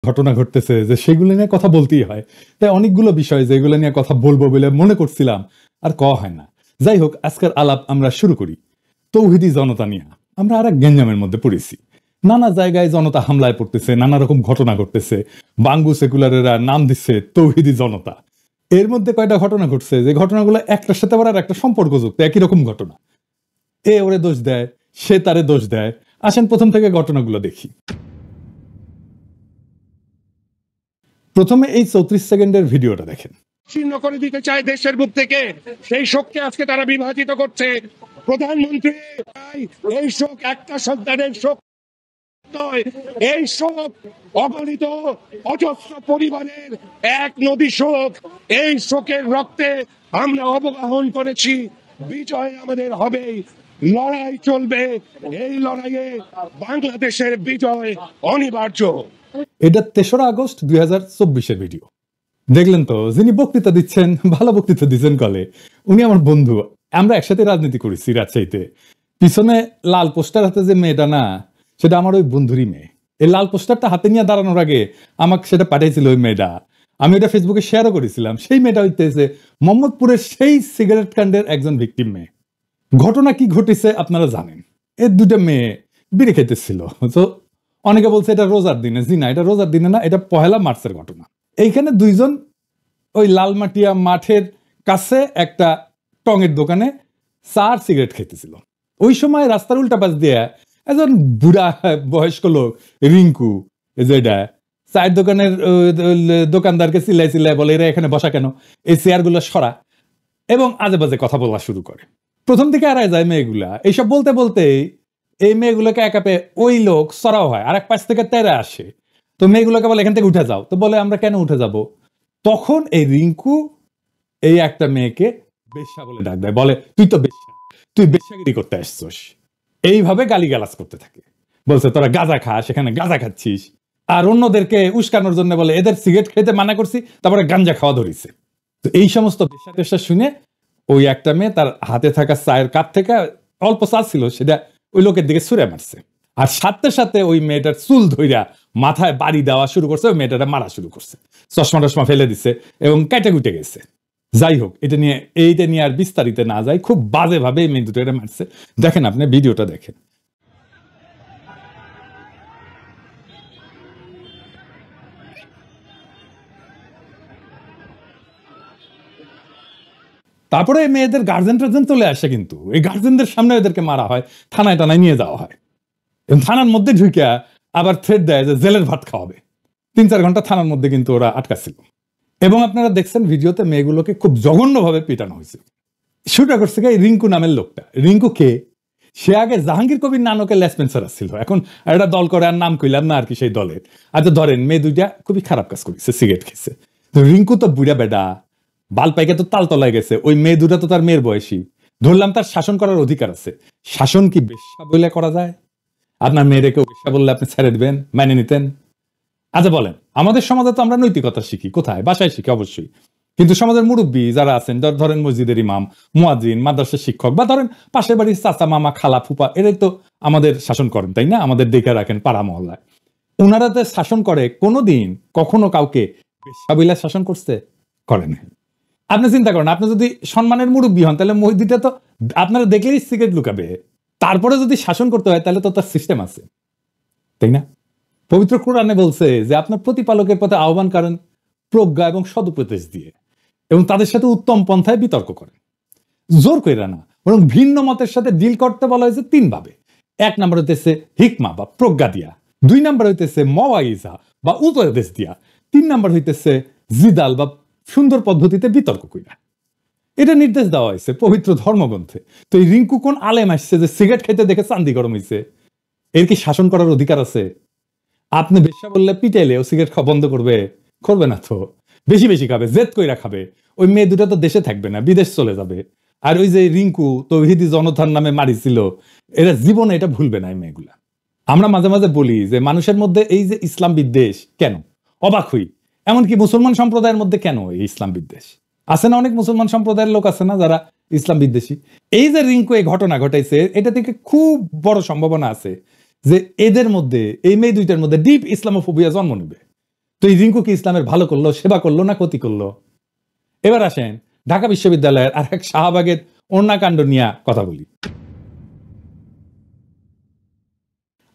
ঘটনা ঘটতেছে যে সেগুলো নিয়ে কথা বলতেই হয়। তাই অনেকগুলো বিষয় যেগুলো নিয়ে কথা বলবো বলে মনে করছিলাম আর কওয়া হয় না। যাই হোক, আজকের আলাপ আমরা শুরু করি তৌহিদি জনতা নিয়ে। আমরা আর এক গেঞ্জামের মধ্যে পড়েছি। নানা জায়গায় জনতা হামলায় পড়তেছে, নানা রকম ঘটনা ঘটতেছে। বাঙ্গু সেকুলারেরা নাম দিচ্ছে তৌহিদি জনতা। এর মধ্যে কয়টা ঘটনা ঘটছে যে ঘটনাগুলো একটার সাথে আবার একটা সম্পর্কযুক্ত, একই রকম ঘটনা। এ ওরে দোষ দেয়, সে তারে দোষ দেয়। আসেন প্রথম থেকে ঘটনাগুলো দেখি। প্রথমে এই 34 সেকেন্ডের ভিডিওটা দেখেন। ছিন্ন করে দিতে চায় দেশের বুক থেকে, সেই শোককে আজকে তারা বিভাজিত করছে। প্রধানমন্ত্রী এই শোক একটা সন্তানের শোক নয়, এই শোক অগণিত অজস্র পরিবারের এক নদী শোক। এই শোকের রক্তে আমরা অবগাহন করেছি, বিজয় আমাদের হবেই, লড়াই চলবে, এই লড়াইয়ে বাংলাদেশের বিজয় অনিবার্য। এটা 3রা আগস্ট 2024-এর ভিডিও। দেখলেন তো, যিনি বক্তৃতা দিচ্ছেন, ভালো বক্তৃতা দিচ্ছেন কলে, উনি আমার বন্ধু। আমরা একসাথে রাজনীতি করেছি রাজশাহীতে। পিছনে লাল পোস্টার হাতে যে মেয়েটা না, সেটা আমার ওই বন্ধুরই মেয়ে। এই লাল পোস্টারটা হাতে নিয়ে দাঁড়ানোর আগে আমাকে সেটা পাঠিয়েছিল ওই মেয়েটা। আমি ওটা ফেসবুকে শেয়ারও করেছিলাম। সেই মেয়েটা হইতেছে মোহাম্মদপুরের সেই সিগারেট কাণ্ডের একজন ভিকটিম মেয়ে। ঘটনা কি ঘটেছে আপনারা জানেন। এর দুটো মেয়ে বিড়ি খেতেছিল। তো অনেকে বলছে এটা রোজার দিনে। জি না, এটা রোজার দিনে না, এটা 1 মার্চের ঘটনা। এইখানে দুইজন ওই লালমাটিয়া মাঠের কাছে একটা টঙের দোকানে চা আর সিগারেট খেতেছিল। ওই সময় রাস্তার উল্টা পাশ দিয়ে একজন বুড়া বয়স্ক লোক রিঙ্কু, যেটা চায়ের দোকানের দোকানদারকে চিল্লাই চিল্লাই বলে, এরা এখানে বসা কেন, এই চেয়ারগুলো সরা, এবং আজে বাজে কথা বলা শুরু করে। প্রথম দিকে এড়ায় যায় মেয়েগুলা। এইসব বলতে বলতে এই মেয়েগুলোকে একা পেয়ে ওই লোক সরাও হয়, আর এক পাশ থেকে তেরে আসে। তো মেয়েগুলোকে বলে এখান থেকে উঠে যাও। তো বলে আমরা কেন উঠে যাব? তখন এই রিঙ্কু এই একটা মেয়েকে বেশ্যা বলে ডাক দেয়, বলে তুই তো বেশ্যা, তুই বেশ্যাগিরি করতে আসছস। এইভাবে গালিগালাজ করতে থাকে। বলছে তোরা গাঁজা খাস, এখানে গাঁজা খাচ্ছিস। আর অন্যদেরকে উস্কানোর জন্য বলে এদের সিগারেট খেতে মানা করছি, তারপরে গাঞ্জা খাওয়া ধরিছে। তো এই সমস্ত বেশ্যা টেশ্যা শুনে ওই একটা মেয়ে তার হাতে থাকা চায়ের কাপ থেকে অল্প চা ছিল, সেটা ওই লোকের দিকে ছুঁড়ে মারছে। আর সাথে সাথে ওই মেয়েটার চুল ধইরা মাথায় বাড়ি দেওয়া শুরু করছে, ওই মেয়েটাটা মারা শুরু করছে, চশমা টশমা ফেলে দিচ্ছে এবং কেটে কুটে গেছে। যাই হোক, এইটা নিয়ে আর বিস্তারিত না যাই, খুব বাজে ভাবে এই মেয়ে দুটো এটা মারছে। দেখেন, আপনি ভিডিওটা দেখেন। তারপরে এই মেয়েদের গার্জেন টার্জেন চলে আসে, কিন্তু এই গার্জেনদের সামনে এদেরকে মারা হয়, থানায় টানায় নিয়ে যাওয়া হয়। এবং থানার মধ্যে ঢুকে আবার থ্রেট দেয় যে জেলের ভাত খাওয়াবে। 3-4 ঘন্টা থানার মধ্যে কিন্তু ওরা আটকা ছিল। এবং আপনারা দেখছেন ভিডিওতে মেয়েগুলোকে খুব জঘন্যভাবে পিটানো হয়েছে। শুরুটা করছে এই রিঙ্কু নামের লোকটা। রিঙ্কু কে? সে আগে জাহাঙ্গীর কবির নানকের লেসপেন্সার ছিল। এখন একটা দল করে, আর নাম কইলাম না আর কি সেই দলের। আচ্ছা ধরেন, মেয়ে দুইটা খুবই খারাপ কাজ করেছে, সিগারেট খেয়েছে। তো রিঙ্কু তো বুড়া বেডা, বাল পাইকে তো তাল তলায় গেছে। ওই মেয়ে দুটা তো তার মেয়ের বয়সী। ধরলাম তার শাসন করার অধিকার আছে। শাসন কি বেশ্যা বলে করা যায়? আপনার মেয়েরে কেউ বেশ্যা বললে আপনি ছেড়ে দিবেন, মেনে নিতেন? আচ্ছা বলেন, আমাদের সমাজে তো আমরা নৈতিকতা শিখি কোথায়? বাসায় শিখি অবশ্যই। কিন্তু সমাজের মুরব্বী যারা আছেন, ধরেন মসজিদের ইমাম, মুয়াজ্জিন, মাদ্রাসার শিক্ষক, বা ধরেন পাশের বাড়ির চাচা, মামা, খালা, ফুপা, এরাই তো আমাদের শাসন করেন, তাই না? আমাদের দেখে রাখেন পাড়া মহল্লায়। ওনারা যে শাসন করে, কোনোদিন কখনো কাউকে বেশ্যাবিলাস শাসন করছে? করে না। আপনি চিন্তা করেন, আপনি যদি সম্মানের মুরব্বী হন, তাহলে মসজিদে তো আপনারা দেখলেই সিগারেট লুকাবে। তারপরে যদি শাসন করতে হয়, তাহলে তো তার সিস্টেম আছে, তাই না? পবিত্র কোরআনে বলছে যে আপনার প্রতিপালকের পথে আহ্বান করেন প্রজ্ঞা এবং সদুপদেশ দিয়ে, এবং তাদের সাথে উত্তম পন্থায় বিতর্ক করেন, জোর কইরা না, বরং ভিন্ন মতের সাথে ডিল করতে বলা হয়েছে 3 ভাবে। 1 নম্বর হইতেছে হিকমা বা প্রজ্ঞা দিয়া, 2 নম্বর হইতেছে মওয়াইজা বা উপদেশ দিয়া, 3 নম্বর হইতেছে জিদাল বা সুন্দর পদ্ধতিতে বিতর্ক কইরা। এটা নির্দেশ দেওয়া হয়েছে পবিত্র ধর্মগ্রন্থে। তো এই রিঙ্কু কোন আলেম আসছে যে সিগারেট খেতে দেখে চান্দি গরম হয়েছে? এর কি শাসন করার অধিকার আছে? আপনি বেশ্যা বললে পিটাইলে ও সিগারেট খাওয়া বন্ধ করবে? করবে না তো, বেশি বেশি খাবে, জেদ কইরা খাবে। ওই মেয়ে দুটো তো দেশে থাকবে না, বিদেশ চলে যাবে। আর ওই যে রিঙ্কু তৌহিদি জনতার নামে মারিছিল, এরা জীবনে এটা ভুলবে না এই মেয়েগুলা। আমরা মাঝে মাঝে বলি যে মানুষের মধ্যে এই যে ইসলাম বিদ্বেষ কেন? অবাক হই। এমনকি মুসলমান সম্প্রদায়ের মধ্যে কেন এই ইসলাম বিদ্বেষ? আছে না অনেক মুসলমান সম্প্রদায়ের লোক আছে না যারা ইসলাম বিদ্বেষী? এই যে রিঙ্কু এই ঘটনা ঘটাইছে, এটা থেকে খুব বড় সম্ভাবনা আছে যে এদের মধ্যে, এই মেয়ে দুইটার মধ্যে ডিপ ইসলামোফোবিয়া জন্ম নেবে। তো এই রিঙ্কু কি ইসলামের ভালো করলো, সেবা করলো, না ক্ষতি করলো? এবার আসেন ঢাকা বিশ্ববিদ্যালয়ের আর এক শাহবাগের অন্যাকাণ্ড নিয়ে কথা বলি।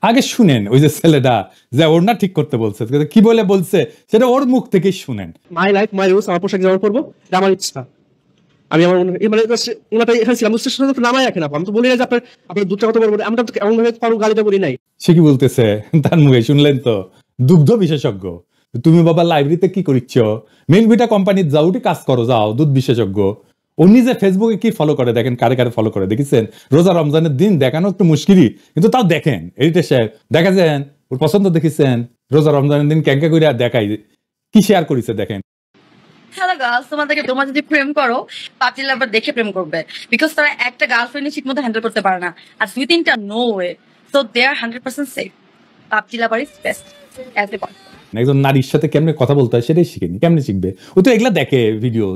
আগে শুনেন ওই যে ছেলেটা যে ওড়না ঠিক করতে বলছে, কি বলে বলছে সেটা ওর মুখ থেকেই শুনেন। মাই লাইফ মাই রুলস, আমার পোশাক যেমন করবো এটা আমার ইচ্ছা। আমি আমার মানে ওনাটা এখানে ছিলাম, নামাই রাখেন আপু। আমি তো বলি না যে আপনার দুধটা কত বলবো, আমি তো এমন ভাবে কারো গালিটা বলি নাই। সে কি বলতেছে তার মুখে শুনলেন তো, দুগ্ধ বিশেষজ্ঞ। তুমি বাবা লাইব্রেরিতে কি করিচ্ছ? মিলভিটা কোম্পানির যাও, উঠে কাজ করো, যাও, দুধ বিশেষজ্ঞ। ও নিজে ফেসবুকে কি ফলো করে দেখেন, কারে কারে ফলো করে দেখেছেন? রোজা রমজানের দিন দেখানো একটু মুশকিলই, কিন্তু তাও দেখেন। এডিটর সাহেব দেখেছেন, ওর পছন্দ দেখেছেন? রোজা রমজানের দিন ক্যাঙ্কা করে দেখাই কি শেয়ার করেছে দেখেন। হ্যালো গার্লস, তোমরা যদি প্রেম করো, পার্টি লাভার দেখে প্রেম করবে, বিকজ তারা একটা গার্লফ্রেন্ড ঠিক মতো হ্যান্ডেল করতে পারে না, আর দুই তিনটা no way, so they are 100% safe. Party lover is best as a boy. একজন নারীর সাথে কেমনে কথা বলতে হয় সেটাই শিখেনি, কেমনে শিখবে? ও তো এগুলা দেখে ভিডিও।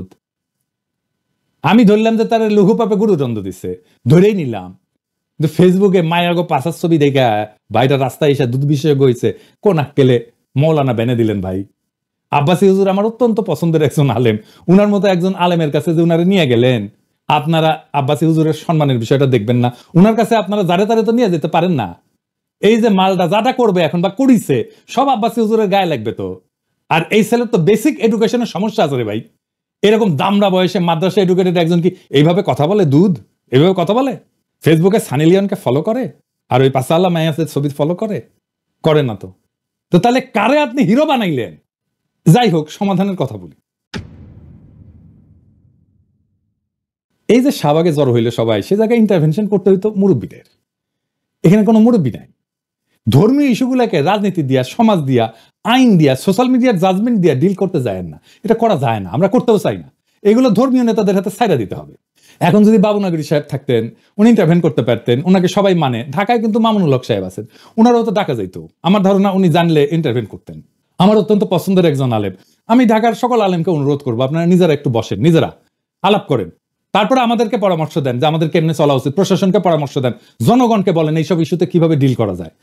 আমি ধরলাম যে তার লঘু পাপে গুরুদণ্ড দিচ্ছে, ধরেই নিলাম। কিন্তু ফেসবুকে মায়ের গো পাশার ছবি দেখা ভাইটা রাস্তায় এসে দুধ বিশেষজ্ঞ হয়েছে, কোন আক্কেলে মৌলানা বেনে দিলেন ভাই। আব্বাসী হুজুর আমার অত্যন্ত পছন্দের একজন আলেম, উনার মতো একজন আলেমের কাছে যে উনারে নিয়ে গেলেন, আপনারা আব্বাসী হুজুরের সম্মানের বিষয়টা দেখবেন না? উনার কাছে আপনারা যারে তারে তো নিয়ে যেতে পারেন না। এই যে মালটা যাটা করবে এখন বা করিছে, সব আব্বাসী হুজুরের গায়ে লাগবে তো। আর এই ছেলের তো বেসিক এডুকেশনের সমস্যা আছে রে ভাই। এরকম দামড়া বয়সে মাদ্রাসা এডুকেটেড একজন কি এইভাবে কথা বলে? দুধ এইভাবে কথা বলে? ফেসবুকে সানি লিওনকে ফলো করে আর ওই পাসাল্লা মায়াসের ছবি ফলো করে না তো। তো তাহলে কারে আপনি হিরো বানাইলেন? যাই হোক, সমাধানের কথা বলি। এই যে শাহবাগে জড়ো হইলে সবাই, সে জায়গায় ইন্টারভেনশন করতে হইতো মুরব্বীদের। এখানে কোনো মুরব্বী নাই। ধর্মীয় ইস্যুগুলোকে রাজনীতি দিয়া, সমাজ দিয়া, আইন দিয়া, সোশ্যাল মিডিয়ার জাজমেন্ট দিয়া ডিল করতে যায় না। এটা করা যায় না, আমরা করতেও চাই না। এগুলো ধর্মীয় নেতাদের হাতে ছাইড়া দিতে হবে। এখন যদি বাবুনগরী সাহেব থাকতেন, উনি ইন্টারভেন করতে পারতেন, ওনাকে সবাই মানে। ঢাকায় কিন্তু মামুনুল হক সাহেব আছেন, ওনারাও তো ডাকা যাইতো। আমার ধারণা উনি জানলে ইন্টারভেন করতেন। আমার অত্যন্ত পছন্দের একজন আলেম। আমি ঢাকার সকল আলেমকে অনুরোধ করবো, আপনারা নিজেরা একটু বসেন, নিজেরা আলাপ করেন, তারপরে আমাদেরকে পরামর্শ দেন যে আমাদের কেমনে চলা উচিত, প্রশাসনকে পরামর্শ দেন, জনগণকে বলেন এইসব ইস্যুতে কিভাবে ডিল করা যায়।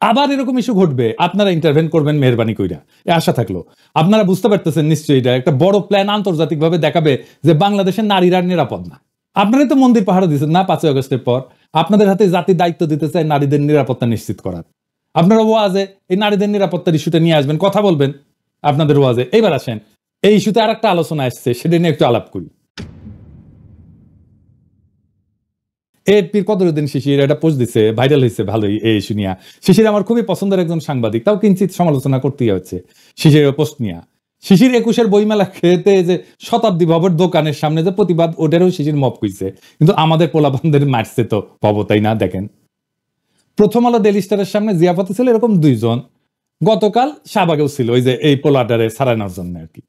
আবার এরকম ইস্যু ঘটবে, আপনারা ইন্টারভেন করবেন মেহরবানি কইরা, এ আশা থাকলো। আপনারা বুঝতে পারতেছেন নিশ্চয়ই এটা একটা বড় প্ল্যান, আন্তর্জাতিকভাবে দেখাবে যে বাংলাদেশের নারীরা নিরাপদ না। আপনারা তো মন্দির পাহারা দিচ্ছেন না 5ই আগস্টের পর, আপনাদের হাতে জাতি দায়িত্ব দিতে চায় নারীদের নিরাপত্তা নিশ্চিত করার। আপনারা ওয়াজে এই নারীদের নিরাপত্তার ইস্যুটা নিয়ে আসবেন, কথা বলবেন আপনাদের ওয়াজে। এবার আসেন এই ইস্যুতে আর একটা আলোচনা আসছে, সেটা নিয়ে একটু আলাপ করি। এপির কদরুদ্দিন শিশির একটা পোস্ট দিচ্ছে, ভাইরাল হয়েছে ভালোই এই ইস্যু নিয়ে। শিশির আমার খুবই পছন্দের একজন সাংবাদিক, তাও কিঞ্চিত সমালোচনা করতেই হচ্ছে শিশিরের পোস্ট নিয়ে। শিশির 21-এর বইমেলা খেতে যে শতাব্দী ভবর দোকানের সামনে যে প্রতিবাদ, ওটারও শিশির মপ কইছে, কিন্তু আমাদের পোলাপানদের মারছে তো পাবো, তাই না? দেখেন, প্রথম আলো ডেইলি স্টারের সামনে জিয়াফতে ছিল এরকম 2 জন, গতকাল শাহবাগেও ছিল ওই যে এই পোলাটারে সারানোর জন্য আর কি।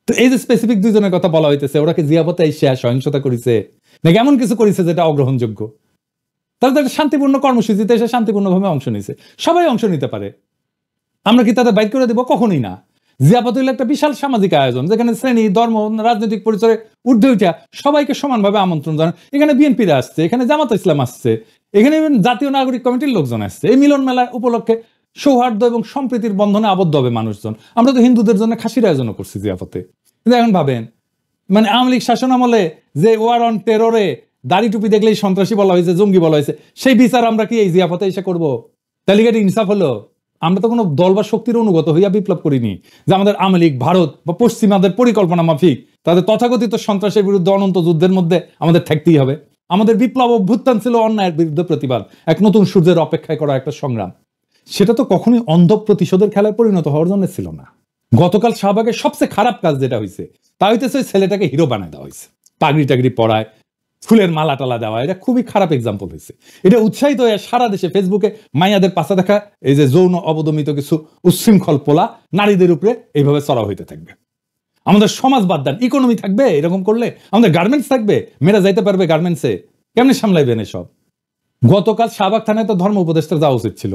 তো এই যে স্পেসিফিক 2 জনের কথা বলা হইতেছে, ওরা কি জিয়াফতে এসে সহিংসতা করেছে নাকি এমন কিছু করেছে যেটা অগ্রহণযোগ্য? তারা তো একটা শান্তিপূর্ণ কর্মসূচিতে এসে শান্তিপূর্ণভাবে অংশ নিয়েছে, সবাই অংশ নিতে পারে। আমরা কি তাদের বাইক করে দেবো? কখনোই না। জিয়াফত হইল একটা বিশাল সামাজিক আয়োজন, যেখানে শ্রেণী, ধর্ম, রাজনৈতিক পরিচয়ে ঊর্ধ্বে উঠা সবাইকে সমানভাবে আমন্ত্রণ জানান। এখানে বিএনপিরা আসছে, এখানে জামাত ইসলাম আসছে, এখানে জাতীয় নাগরিক কমিটির লোকজন আসছে। এই মিলন মেলা উপলক্ষে সৌহার্দ্য এবং সম্প্রীতির বন্ধনে আবদ্ধ হবে মানুষজন। আমরা তো হিন্দুদের জন্য খাসির আয়োজনও করছি জিয়াফতে। কিন্তু এখন ভাবেন, মানে আওয়ামী লীগ শাসন আমলে যে ওয়ার অন টেররে দাড়ি টুপি দেখলেই সন্ত্রাসী বলা হয়েছে, জঙ্গি বলা হয়েছে, সেই বিচার আমরা কি এই জিয়াফতে এসে করবো? তাহলে এটা ইনসাফ হলো? আমরা তো কোনো দল বা শক্তির অনুগত হইয়া বিপ্লব করিনি যে আমাদের আওয়ামী লীগ, ভারত বা পশ্চিমাদের পরিকল্পনা মাফিক তাদের তথাকথিত সন্ত্রাসের বিরুদ্ধে অনন্ত যুদ্ধের মধ্যে আমাদের থাকতেই হবে। আমাদের বিপ্লব অভ্যুত্থান ছিল অন্যায়ের বিরুদ্ধে প্রতিবাদ, এক নতুন সূর্যের অপেক্ষায় করা একটা সংগ্রাম। সেটা তো কখনোই অন্ধ প্রতিশোধের খেলায় পরিণত হওয়ার জন্য ছিল না। গতকাল শাহবাগের সবচেয়ে খারাপ কাজ যেটা হয়েছে, তা হইতেছে ছেলেটাকে হিরো বানায় দেওয়া হয়েছে, পাগড়ি টাগড়ি পড়ায়, ফুলের মালা টালা দেওয়া। এটা খুবই খারাপ এক্সাম্পল হয়েছে। এটা উৎসাহিত হয়ে সারা দেশে ফেসবুকে মাইয়াদের পাশে দেখা এই যে যৌন অবদমিত কিছু উচ্ছৃঙ্খল পোলা নারীদের উপরে এইভাবে চড়া হইতে থাকবে। আমাদের সমাজ বাদ দেন, ইকোনমি থাকবে এরকম করলে? আমাদের গার্মেন্টস থাকবে, মেয়েরা যাইতে পারবে গার্মেন্টসে? কেমনে সামলাইবেন এসব? গতকাল শাহবাগ থানায় তো ধর্ম উপদেষ্টা যাওয়া উচিত ছিল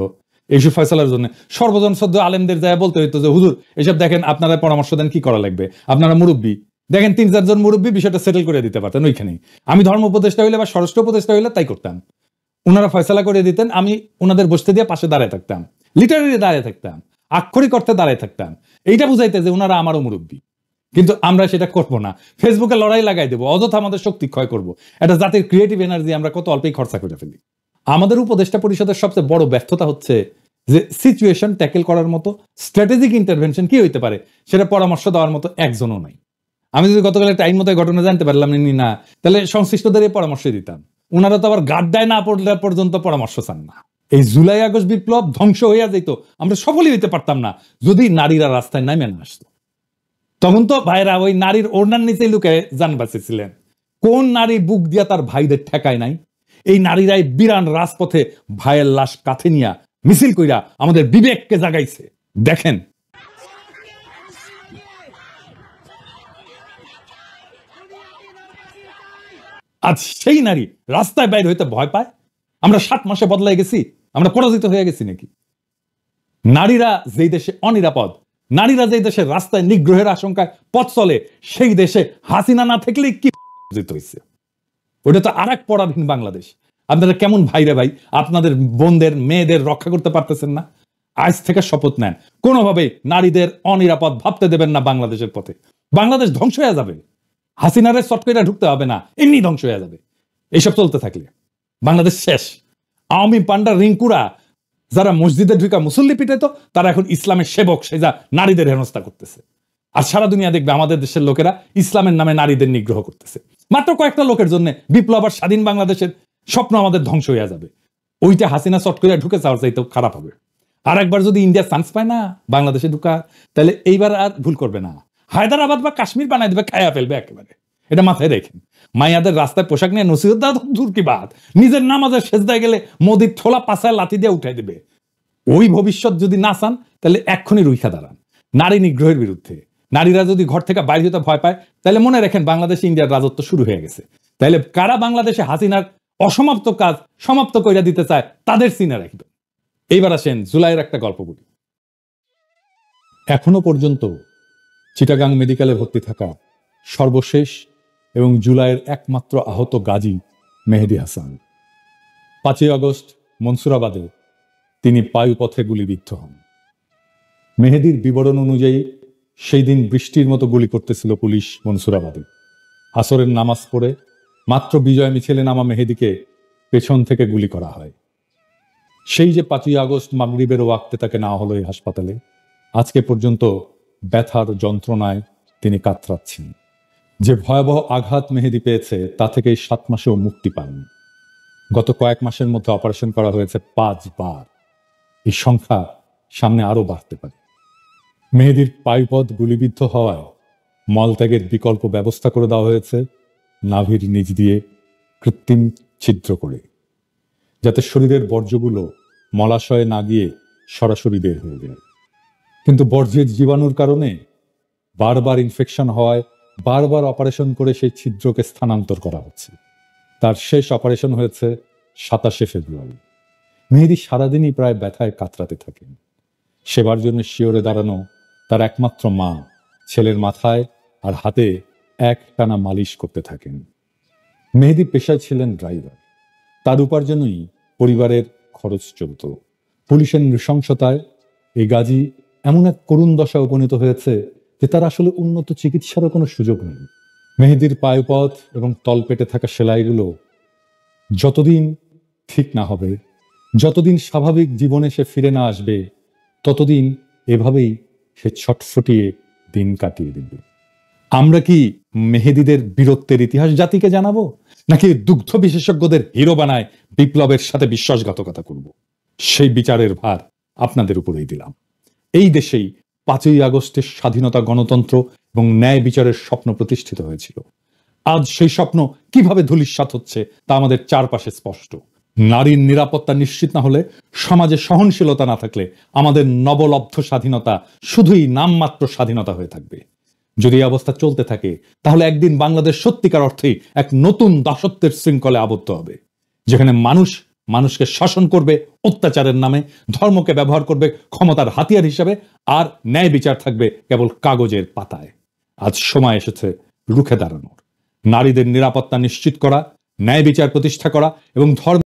এইসব ফয়সালার জন্য। সর্বজন সদ্য আলেমদের যায় বলতে হইতো যে হুজুর এসব দেখেন, আপনারা পরামর্শ দেন কি করা লাগবে, আপনারা মুরব্বী দেখেন, 3-4 জন মুরব্বী বিষয়টা সেটেল করে দিতে পারতেন ওইখানেই। আমি ধর্ম উপদেষ্টা হইলে বা স্বরাষ্ট্র উপদেষ্টা হইলে তাই করতাম, ওনারা ফয়সালা করে দিতেন, আমি ওনাদের বসতে দিয়ে পাশে দাঁড়ায় থাকতাম, লিটারারি দাঁড়ায় থাকতাম, আক্ষরিক অর্থে দাঁড়ায় থাকতাম। এইটা বুঝাইতে যে ওনারা আমারও মুরব্বী, কিন্তু আমরা সেটা করবো না। ফেসবুকে লড়াই লাগাই দেবো, অযথা আমাদের শক্তি ক্ষয় করবো। এটা জাতির ক্রিয়েটিভ এনার্জি আমরা কত অল্পেই খরচা করে ফেলি। আমাদের উপদেষ্টা পরিষদের সবচেয়ে বড় ব্যর্থতা হচ্ছে যে সিচুয়েশন ট্যাকেল করার মতো স্ট্র্যাটেজিক ইন্টারভেনশন কি হইতে পারে সেটা পরামর্শ দেওয়ার মতো একজনও নাই। আমি যদি গতকাল টাইম মতো ঘটনা জানতে পারলাম না, তাহলে সংশ্লিষ্টদের পরামর্শ দিতাম। ওনারা তো আবার গাড্ডায় না পড়লে পর্যন্ত পরামর্শ চান না। এই জুলাই আগস্ট বিপ্লব ধ্বংস হইয়া যেত, আমরা সফলই হইতে পারতাম না যদি নারীরা রাস্তায় নামে না আসতো। তখন তো ভাইরা ওই নারীর ওড়নার নিচে লুকে যান বাঁচেছিলেন। কোন নারী বুক দিয়া তার ভাইদের ঠেকায় নাই? এই নারীরাই বিরান রাজপথে ভাইয়ের লাশ কাঁধে নিয়া মিছিল কইরা আমাদের বিবেককে জাগাইছে। দেখেন, আজ সেই নারী রাস্তায় বাইরে হইতে ভয় পায়। আমরা 7 মাসে বদলাই গেছি? আমরা পরাজিত হয়ে গেছি নাকি? নারীরা যেই দেশে অনিরাপদ, নারীরা যেই দেশে রাস্তায় নিগ্রহের আশঙ্কায় পথ চলে, সেই দেশে হাসিনা না থাকলেই কি হয়েছে? ওটা তো আর এক পরাধীন বাংলাদেশ। আপনারা কেমন ভাইরে ভাই, আপনাদের বোনদের মেয়েদের রক্ষা করতে পারতেছেন না? আজ থেকে শপথ নেন, কোনোভাবেই নারীদের অনিরাপদ ভাবতে দেবেন না বাংলাদেশের পথে। বাংলাদেশ ধ্বংস হয়ে যাবে। হাসিনারে চটকইরা ঢুকতে হবে না, এমনি ধ্বংস হয়ে যাবে এইসব চলতে থাকলে। বাংলাদেশ শেষ। আওয়ামী পান্ডা রিঙ্কুরা যারা মসজিদে ঢুকা মুসল্লি পিটাইতো, তারা এখন ইসলামের সেবক সেজা নারীদের হেনস্থা করতেছে। আর সারা দুনিয়া দেখবে আমাদের দেশের লোকেরা ইসলামের নামে নারীদের নিগ্রহ করতেছে। মাত্র কয়েকটা লোকের জন্য বিপ্লব আর স্বাধীন বাংলাদেশের স্বপ্ন আমাদের ধ্বংস হয়ে যাবে। ওইটা হাসিনা চট করে ঢুকে যাওয়ার চাইতেও খারাপ হবে। আর একবার যদি ইন্ডিয়া চান্স পায় না বাংলাদেশে ঢুকা, তাহলে এইবার আর ভুল করবে না, হায়দ্রাবাদ বা কাশ্মীর বানাই দেবে, খায়া ফেলবে একেবারে। এটা মাথায় রেখেন। মাইয়াদের রাস্তায় পোশাক নিয়ে নসিহত দেওয়া দূর কি বাদ, নিজের নামাজের সেজদায় গেলে মোদির ঠোলা পাশায় লাথি দিয়ে উঠাই দেবে। ওই ভবিষ্যৎ যদি না চান, তাহলে এক্ষুনি রুইখা দাঁড়ান নারী নিগ্রহের বিরুদ্ধে। নারীরা যদি ঘর থেকে বাইরে হতে ভয় পায়, তাহলে মনে রাখেন বাংলাদেশে ইন্ডিয়ার রাজত্ব শুরু হয়ে গেছে। তাহলে কারা বাংলাদেশে হাসিনার অসমাপ্ত কাজ সমাপ্ত কইরা দিতে চায়, তাদের চিনে রাখবেন। এইবার আসেন জুলাইয়ের একটা গল্প বলি। এখনো পর্যন্ত চিটাগাং মেডিকেলে ভর্তি থাকা সর্বশেষ এবং জুলাইয়ের একমাত্র আহত গাজী মেহেদী হাসান। 5 আগস্ট মনসুরাবাদে তিনি বায়ুপথে গুলিবিদ্ধ হন। মেহেদীর বিবরণ অনুযায়ী সেই দিন বৃষ্টির মতো গুলি করতেছিল পুলিশ মনসুরাবাদে। আসরের নামাজ পড়ে মাত্র বিজয় মিছিলে নামা মেহেদীকে পেছন থেকে গুলি করা হয়। সেই যে 5 আগস্ট মাগরিবের ওয়াক্তে তাকে নেওয়া হলো এই হাসপাতালে, আজকে পর্যন্ত ব্যথার যন্ত্রণায় তিনি কাতরাচ্ছেন। যে ভয়াবহ আঘাত মেহেদী পেয়েছে তা থেকে 7 মাসেও মুক্তি পাননি। গত কয়েক মাসের মধ্যে অপারেশন করা হয়েছে 5 বার। এই সংখ্যা সামনে আরো বাড়তে পারে। মেহেদীর পায়ুপথ গুলিবিদ্ধ হওয়ায় মলত্যাগের বিকল্প ব্যবস্থা করে দেওয়া হয়েছে নাভির নিচ দিয়ে কৃত্রিম ছিদ্র করে, যাতে শরীরের বর্জ্যগুলো মলাশয়ে না গিয়ে সরাসরি বের হয়ে যায়। কিন্তু বর্জ্যের জীবাণুর কারণে বারবার ইনফেকশন হওয়ায় বারবার অপারেশন করে সেই ছিদ্রকে স্থানান্তর করা হচ্ছে। তার শেষ অপারেশন হয়েছে 27 ফেব্রুয়ারি। মেহেদী সারাদিনই প্রায় ব্যথায় কাতরাতে থাকেন। সেবার জন্য শিওরে দাঁড়ানো তার একমাত্র মা ছেলের মাথায় আর হাতে একটানা মালিশ করতে থাকেন। মেহেদী পেশায় ছিলেন ড্রাইভার। তার উপার্জনই পরিবারের খরচ চলত। পুলিশের নৃশংসতায় এই গাজী এমন এক করুণ দশা উপনীত হয়েছে যে তার আসলে উন্নত চিকিৎসারও কোনো সুযোগ নেই। মেহেদীর পায়ুপথ এবং তলপেটে থাকা সেলাইগুলো যতদিন ঠিক না হবে, যতদিন স্বাভাবিক জীবনে সে ফিরে না আসবে, ততদিন এভাবেই সে ছটফটিয়ে দিন কাটিয়ে দেবে। আমরা কি মেহেদীদের বীরত্বের ইতিহাস জাতিকে জানাবো, নাকি দুগ্ধ বিশেষজ্ঞদের হিরো বানায় বিপ্লবের সাথে বিশ্বাসঘাতকতা করব? সেই বিচারের ভার আপনাদের উপরেই দিলাম। এই দেশেই 5 আগস্টের স্বাধীনতা, গণতন্ত্র এবং ন্যায় বিচারের স্বপ্ন প্রতিষ্ঠিত হয়েছিল। আজ সেই স্বপ্ন কিভাবে ধূলিসাৎ হচ্ছে তা আমাদের চারপাশে স্পষ্ট। নারীর নিরাপত্তা নিশ্চিত না হলে, সমাজে সহনশীলতা না থাকলে আমাদের নবলব্ধ স্বাধীনতা শুধুই নামমাত্র স্বাধীনতা হয়ে থাকবে। যদি এই অবস্থা চলতে থাকে, তাহলে একদিন বাংলাদেশ সত্যিকার অর্থেই এক নতুন দাসত্বের শৃঙ্খলে আবদ্ধ হবে, যেখানে মানুষ মানুষকে শাসন করবে অত্যাচারের নামে, ধর্মকে ব্যবহার করবে ক্ষমতার হাতিয়ার হিসেবে, আর ন্যায় বিচার থাকবে কেবল কাগজের পাতায়। আজ সময় এসেছে রুখে দাঁড়ানোর, নারীদের নিরাপত্তা নিশ্চিত করা, ন্যায় বিচার প্রতিষ্ঠা করা এবং ধর্ম